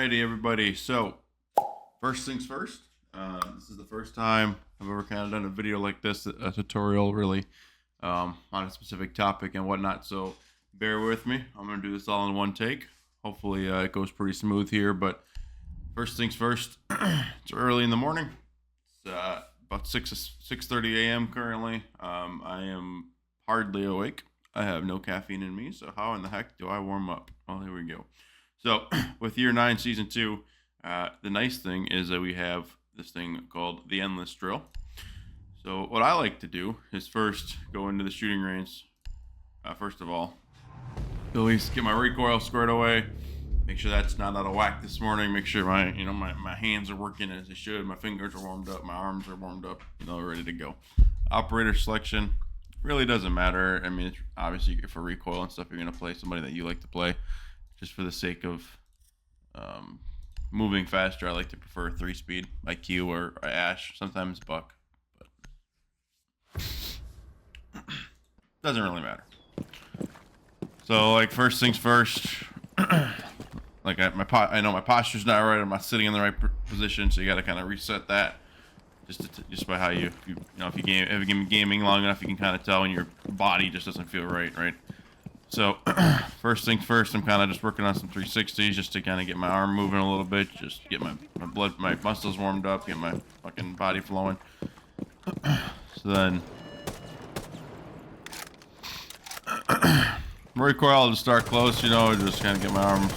Alrighty, everybody. So, first things first. This is the first time I've ever kind of done a video like this, a tutorial really, on a specific topic and whatnot. So, bear with me. I'm gonna do this all in one take. Hopefully, it goes pretty smooth here. But first things first. It's early in the morning. It's about 6:30 a.m. currently. I am hardly awake. I have no caffeine in me. So how in the heck do I warm up? Well, here we go. So with Year 9 Season 2, the nice thing is that we have this thing called the Endless Drill. So what I like to do is first go into the shooting range. First of all, at least get my recoil squared away. Make sure that's not out of whack this morning. Make sure my hands are working as they should. My fingers are warmed up. My arms are warmed up. Ready to go. Operator selection really doesn't matter. I mean, it's obviously for recoil and stuff, you're gonna play somebody that you like to play. Just for the sake of moving faster, I like to prefer 3-speed like Q or Ash, sometimes Buck, but doesn't really matter. So, like, first things first, like I know my posture's not right. I'm not sitting in the right position, so you got to kind of reset that. Just by how if you gaming long enough, you can kind of tell when your body just doesn't feel right. So, first things first, I'm kind of just working on some 360s just to kind of get my arm moving a little bit, just get my muscles warmed up, get my fucking body flowing. So then, recoil, I'll just start close, just kind of get my arms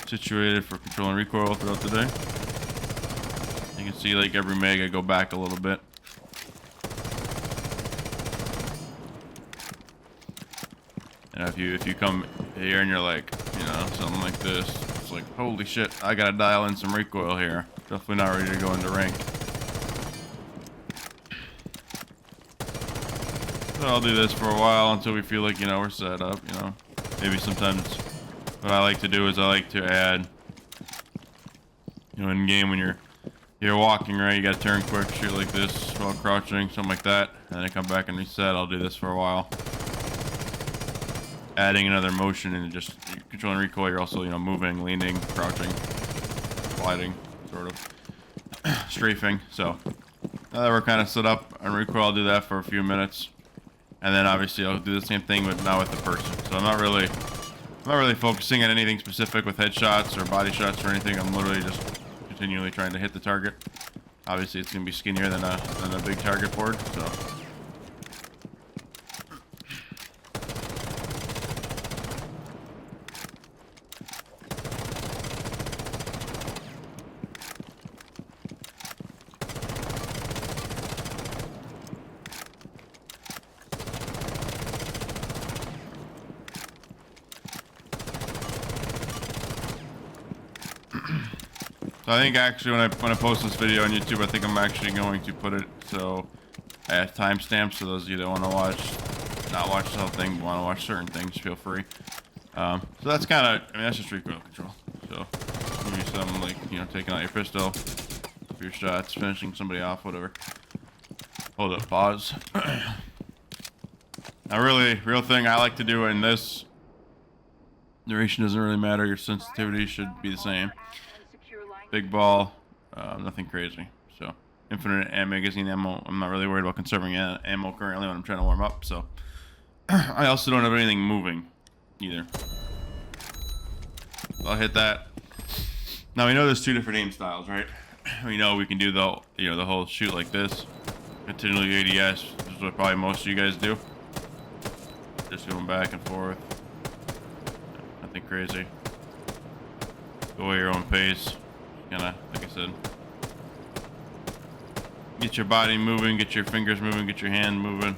situated for controlling recoil throughout the day. You can see, like, every meg I go back a little bit. And if you come here and you're like, something like this, it's like, holy shit, I gotta dial in some recoil here. Definitely not ready to go into rank. So I'll do this for a while until we feel like, we're set up, Maybe sometimes what I like to do is I like to add, in game when you're walking, right, you gotta turn quick, shoot like this while crouching, something like that. And then I come back and reset, I'll do this for a while. Adding another motion and just controlling recoil, you're also, moving, leaning, crouching, gliding, sort of, strafing. So now that we're kind of set up on recoil, I'll do that for a few minutes. And then obviously I'll do the same thing now with the person. So I'm not really focusing on anything specific with headshots or body shots or anything. I'm literally just continually trying to hit the target. Obviously it's going to be skinnier than a big target board, so. So I think actually when I post this video on YouTube, I think I'm actually going to put it so I have timestamps, so those of you that want to not watch the whole thing, want to watch certain things, feel free. So that's kind of, that's just recoil control. So maybe something like, taking out your pistol, your shots, finishing somebody off, whatever. Hold up, pause. Now real thing I like to do in this, duration doesn't really matter, your sensitivity should be the same. Big ball, nothing crazy. So, infinite magazine ammo. I'm not really worried about conserving ammo currently when I'm trying to warm up. So, I also don't have anything moving either. So I'll hit that. Now we know there's two different aim styles, right? We know we can do the whole shoot like this, continually ADS. This is what probably most of you guys do. Just going back and forth. Nothing crazy. Go at your own pace. Kinda, like I said, get your body moving, get your fingers moving, get your hand moving,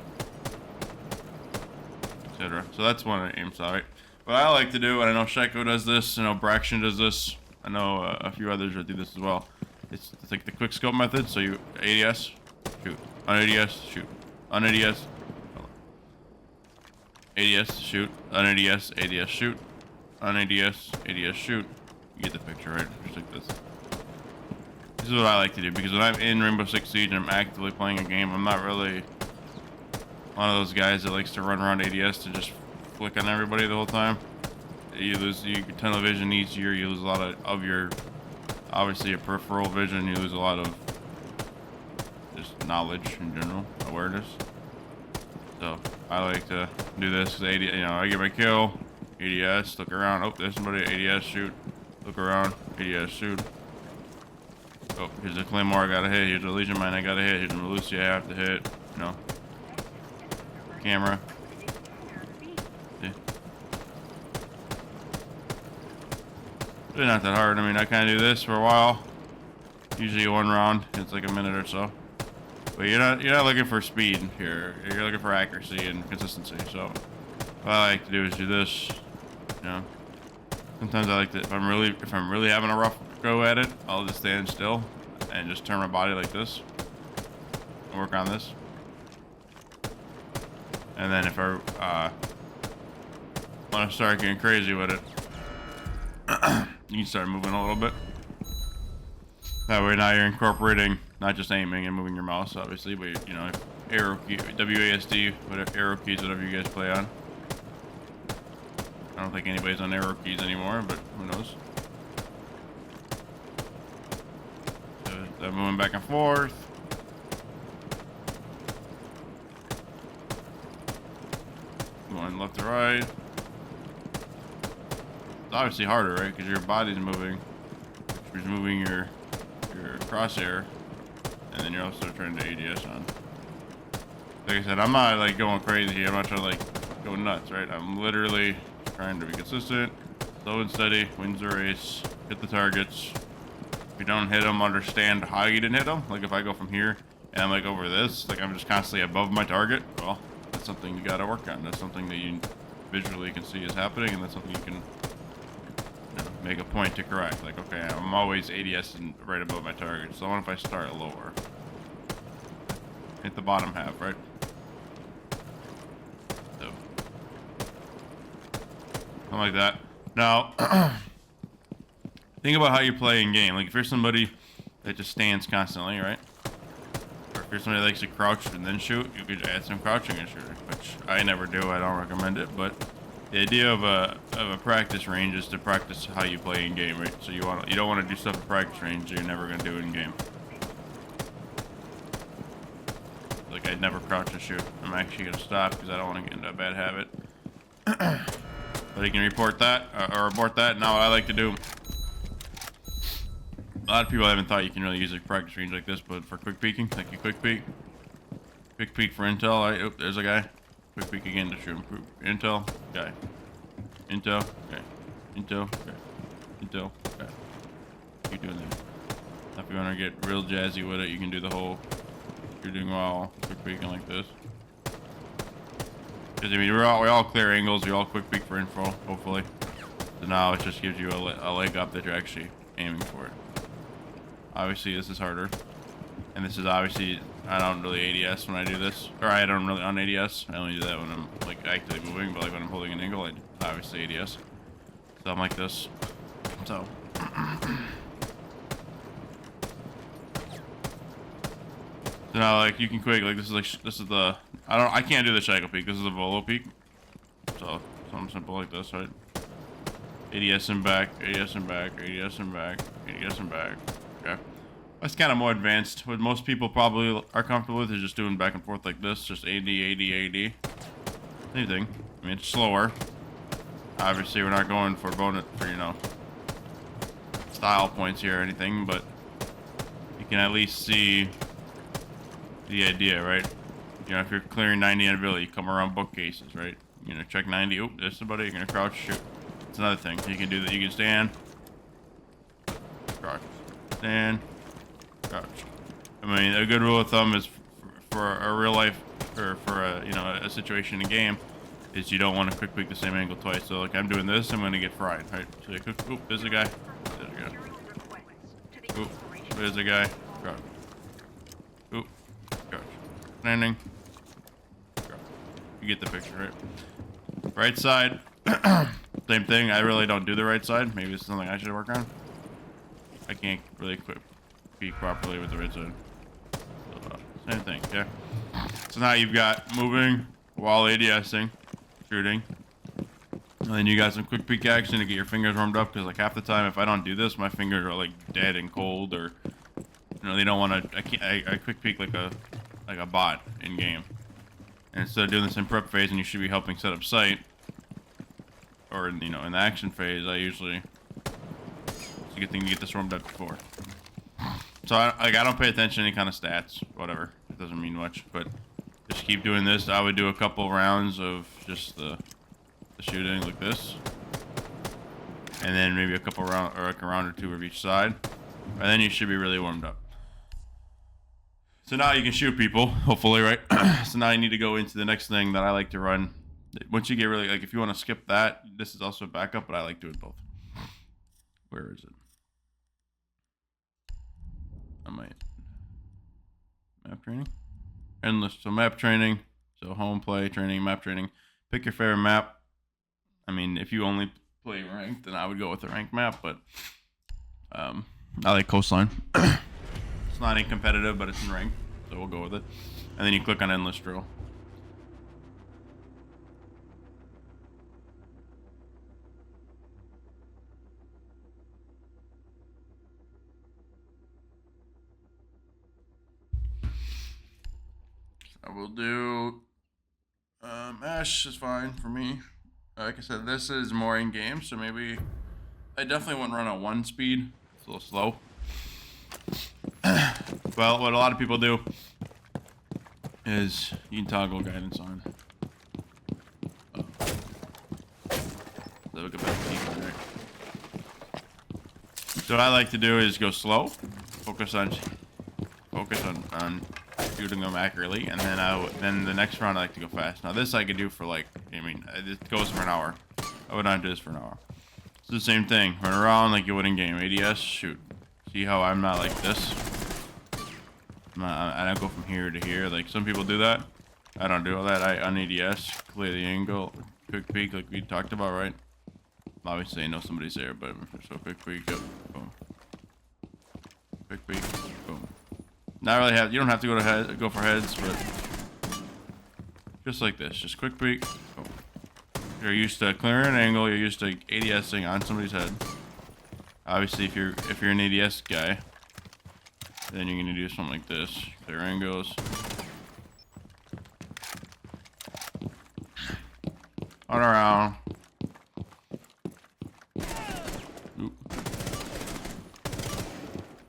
etc. So that's one of the aim style, right? What I like to do, and I know Shaiko does this, Braxton does this, I know a few others that do this as well. It's like the quick scope method. So you ADS, shoot, un-ADS, shoot, un-ADS, ADS, shoot, un-ADS, ADS, shoot, un-ADS, ADS, shoot. You get the picture, right? Just like this. This is what I like to do, because when I'm in Rainbow Six Siege and I'm actively playing a game, I'm not really one of those guys that likes to run around ADS to just flick on everybody the whole time. you lose your tunnel vision easier. You lose a lot of your, obviously, your peripheral vision. You lose a lot of just knowledge in general, awareness. So I like to do this because I get my kill, ADS, look around. Oh, there's somebody. ADS, shoot. Look around. ADS, shoot. Oh, here's a Claymore I gotta hit. Here's a Legion Mine I gotta hit. Here's a Melucia I have to hit. You know. Camera. See? Really not that hard. I mean, I kind of do this for a while. Usually one round. It's like a minute or so. But you're not looking for speed here. You're looking for accuracy and consistency. So what I like to do is do this. You know. Sometimes I like to, if I'm really having a rough go at it, I'll just stand still and just turn my body like this and work on this. And then if I want to start getting crazy with it, you can start moving a little bit. That way now you're incorporating not just aiming and moving your mouse, obviously, but you know, arrow key, WASD, whatever arrow keys, whatever you guys play on. I don't think anybody's on arrow keys anymore, but who knows? So they're moving back and forth. Going left to right. It's obviously harder, right? Because your body's moving. Which is moving your crosshair. And then you're also turning the ADS on. Like I said, I'm not like going crazy here. I'm not trying to like go nuts, right? I'm literally trying to be consistent, slow and steady, wins the race, hit the targets. If you don't hit them, understand how you didn't hit them. Like if I go from here and I'm like over this, like I'm just constantly above my target, well, that's something you gotta work on. That's something that you visually can see is happening, and that's something you can make a point to correct. Like, okay, I'm always ADS right above my target, so what if I start lower? Hit the bottom half, right? So, something like that. Now, think about how you play in game. Like, if you're somebody that just stands constantly, right? Or if you're somebody that likes to crouch and then shoot, you could add some crouching and shooting, which I never do. I don't recommend it, but the idea of a practice range is to practice how you play in game, right? So you don't want to do stuff at practice range that you're never going to do in game. Like I'd never crouch and shoot. I'm actually going to stop because I don't want to get into a bad habit. But you can report that or abort that. Now what I like to do, a lot of people haven't thought you can really use a practice range like this, but for quick peeking, like you quick peek for intel. Right? Oh, there's a guy. Quick peek again to shoot him. Intel, guy. Intel, okay. Intel, okay. Intel, okay. Keep doing that. Now if you want to get real jazzy with it, you can do the whole shooting while quick peeking like this. Because I mean, we all clear angles, we all quick peek for info, hopefully. So now it just gives you a leg up that you're actually aiming for it. Obviously, this is harder. And this is obviously, I don't really ADS when I do this. Or I don't really on ADS. I only do that when I'm like actively moving, but like when I'm holding an angle, I obviously ADS. So I'm like this. So. So now like you can quick, like this is the, I can't do the shackle peek. This is a volo peek. So something simple like this, right? ADS and back, ADS and back, ADS and back, ADS and back. Okay. That's kind of more advanced. What most people probably are comfortable with is just doing back and forth like this. Just AD, AD, AD. Same thing. I mean, it's slower. Obviously, we're not going for bonus for, you know, style points here or anything, but you can at least see the idea, right? You know, if you're clearing 90 on ability, you come around bookcases, right? You know, check 90. Oop, there's somebody. You're going to crouch, shoot. It's another thing. You can do that. You can stand. Crouch. Stand. Crouch. I mean, a good rule of thumb is for a real life, or for a, you know, a situation in a game, is you don't want to quick peek the same angle twice. So like I'm doing this, I'm going to get fried, right? So you quick, oop, there's a guy. There's a guy. Oop, there's a guy. Crouch. Oop, crouch. Landing. Crouch. You get the picture, right? Right side. Same thing. I really don't do the right side. Maybe it's something I should work on. I can't really quick peek properly with the right side. So, same thing, okay? So now you've got moving while ADSing, shooting. And then you got some quick peek action to get your fingers warmed up, because like half the time if I don't do this, my fingers are like dead and cold, or they don't want to. I quick peek like a bot in game. And instead of doing this in prep phase, and you should be helping set up sight, or in the action phase, I usually. It's a good thing to get this warmed up before. So I don't pay attention to any kind of stats, whatever. It doesn't mean much, but just keep doing this. I would do a couple rounds of just the shooting like this, and then maybe a couple round or like a round or two of each side, and then you should be really warmed up. So now you can shoot people, hopefully, right? So now you need to go into the next thing that I like to run. Once you get really, like, if you want to skip that, this is also a backup, but I like doing both. Where is it? I might. Map training? Endless. So map training. So home, play, training, map training. Pick your favorite map. I mean, if you only play ranked, then I would go with a ranked map, but I like Coastline. It's not any competitive, but it's in ranked, so we'll go with it. And then you click on Endless Drill. I will do Ash is fine for me. Like I said, this is more in game, so maybe I definitely wouldn't run at 1 speed. It's a little slow. Well, what a lot of people do is you can toggle guidance on. So what I like to do is go slow, focus on shooting them accurately, and then the next round I like to go fast. Now this I could do for like, it goes for an hour. I would not do this for an hour. It's the same thing. Run around like you would in game. ADS, shoot. See how I'm not like this? I don't go from here to here. Like some people do that. I don't do all that. I on ADS clear the angle, quick peek like we talked about, right? Obviously I know somebody's there, but so quick peek, boom. Quick peek, boom. Not really you don't have to go for heads, but just like this, just quick peek. Boom. You're used to clearing an angle. You're used to ADSing on somebody's head. Obviously, if you're an ADS guy, then you're gonna do something like this. Clear angles. On around. Oop.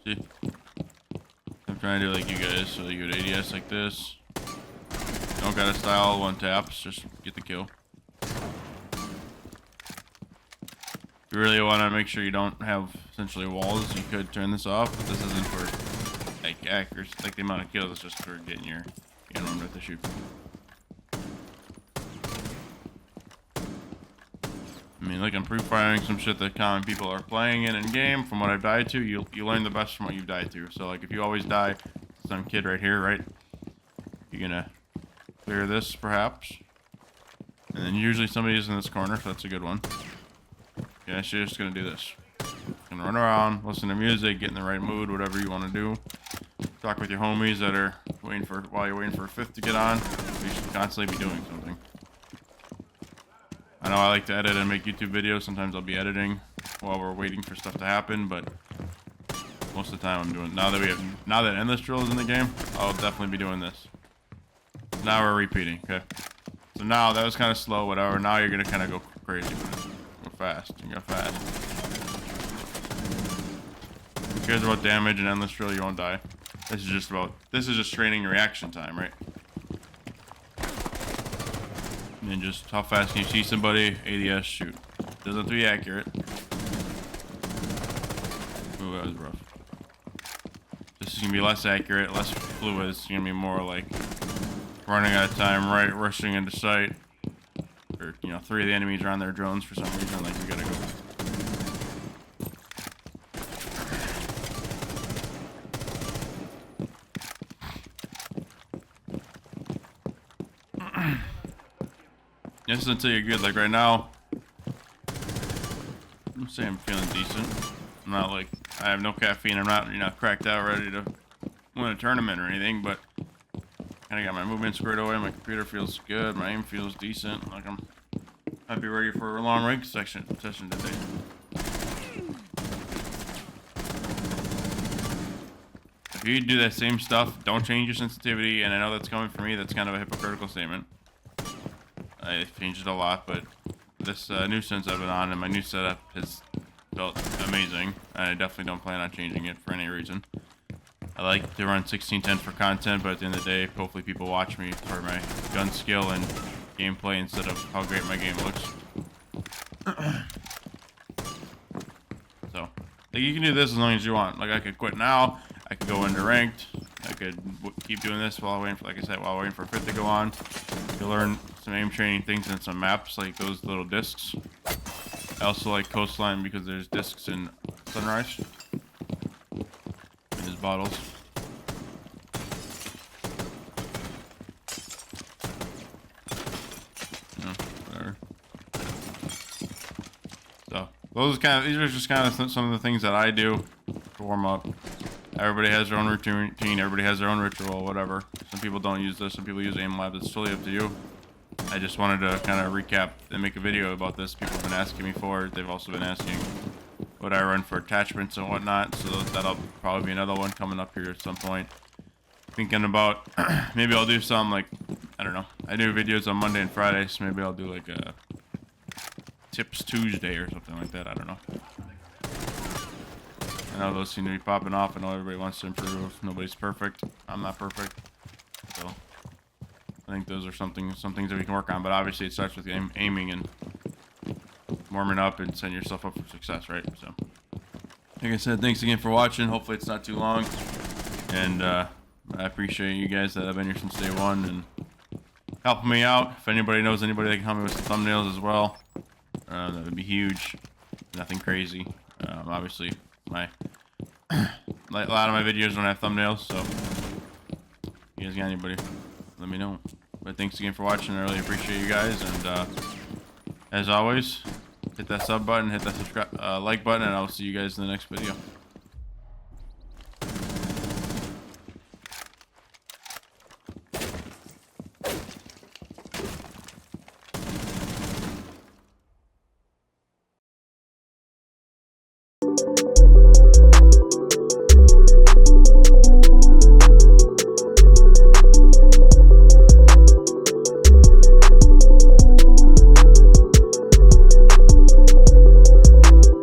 See? I'm trying to do like you guys, so you would ADS like this. Don't gotta style one taps, just get the kill. If you really want to make sure you don't have essentially walls, you could turn this off, but this isn't for like accuracy, like the amount of kills, it's just for getting warmed up to shoot. I mean, like I'm pre-firing some shit that common people are playing in game. From what I've died to, you learn the best from what you've died to. So like if you always die, some kid right here, right? You're gonna clear this perhaps, and then usually somebody's in this corner, so that's a good one. Yeah, she's just gonna do this. Gonna run around, listen to music, get in the right mood, whatever you want to do. Talk with your homies that are while you're waiting for a fifth to get on. You should constantly be doing something. I know I like to edit and make YouTube videos. Sometimes I'll be editing while we're waiting for stuff to happen, but most of the time I'm doing. Now that Endless Drill is in the game, I'll definitely be doing this. Now we're repeating, okay? So now that was kind of slow, whatever. Now you're gonna kind of go crazy. Go fast. You go fast. Who cares about damage and Endless Drill? You won't die. This is just training your reaction time, right? And just how fast can you see somebody? ADS, shoot. Doesn't have to be accurate. Ooh, that was rough. This is gonna be less accurate, less fluid. It's gonna be more like running out of time, right? Rushing into sight. Or, 3 of the enemies are on their drones for some reason. Like, we gotta go. This is until you're good. Like right now, I'm saying I'm feeling decent. I'm not like, I have no caffeine. I'm not, cracked out, ready to win a tournament or anything, but kind of got my movement squared away. My computer feels good. My aim feels decent. Like I'm I'd be ready for a long rank session today. If you do that same stuff, don't change your sensitivity, and I know that's coming from me, that's kind of a hypocritical statement. I've changed it a lot, but this new sense I've been on and my new setup has felt amazing. I definitely don't plan on changing it for any reason. I like to run 1610 for content, but at the end of the day, hopefully people watch me for my gun skill and gameplay instead of how great my game looks. So, like, you can do this as long as you want. Like, I could quit now. I could go into ranked. I could keep doing this while waiting for, like I said, while waiting for Fifth to go on. You learn some aim training things and some maps, like those little discs. I also like Coastline because there's discs in Sunrise. And his bottles. Whatever. So these are just kind of some of the things that I do to warm up. Everybody has their own routine, everybody has their own ritual, whatever. Some people don't use this, some people use aim labs, it's totally up to you. I just wanted to kind of recap and make a video about this. People have been asking me for it. They've also been asking what I run for attachments and whatnot, so that'll probably be another one coming up here at some point. Thinking about, maybe I'll do some, like, I don't know. I do videos on Monday and Friday, so maybe I'll do like a Tips Tuesday or something like that, I don't know. I know those seem to be popping off. I know everybody wants to improve. Nobody's perfect. I'm not perfect. So I think those are some things that we can work on. But obviously it starts with aiming and warming up and setting yourself up for success, right? So like I said, thanks again for watching. Hopefully it's not too long. And I appreciate you guys that have been here since day one and helping me out. If anybody knows anybody that can help me with some thumbnails as well, that would be huge. Nothing crazy. Obviously a lot of my videos don't have thumbnails, so if you guys got anybody, let me know. But thanks again for watching. I really appreciate you guys, and as always, hit that sub button, hit that subscribe like button, and I'll see you guys in the next video.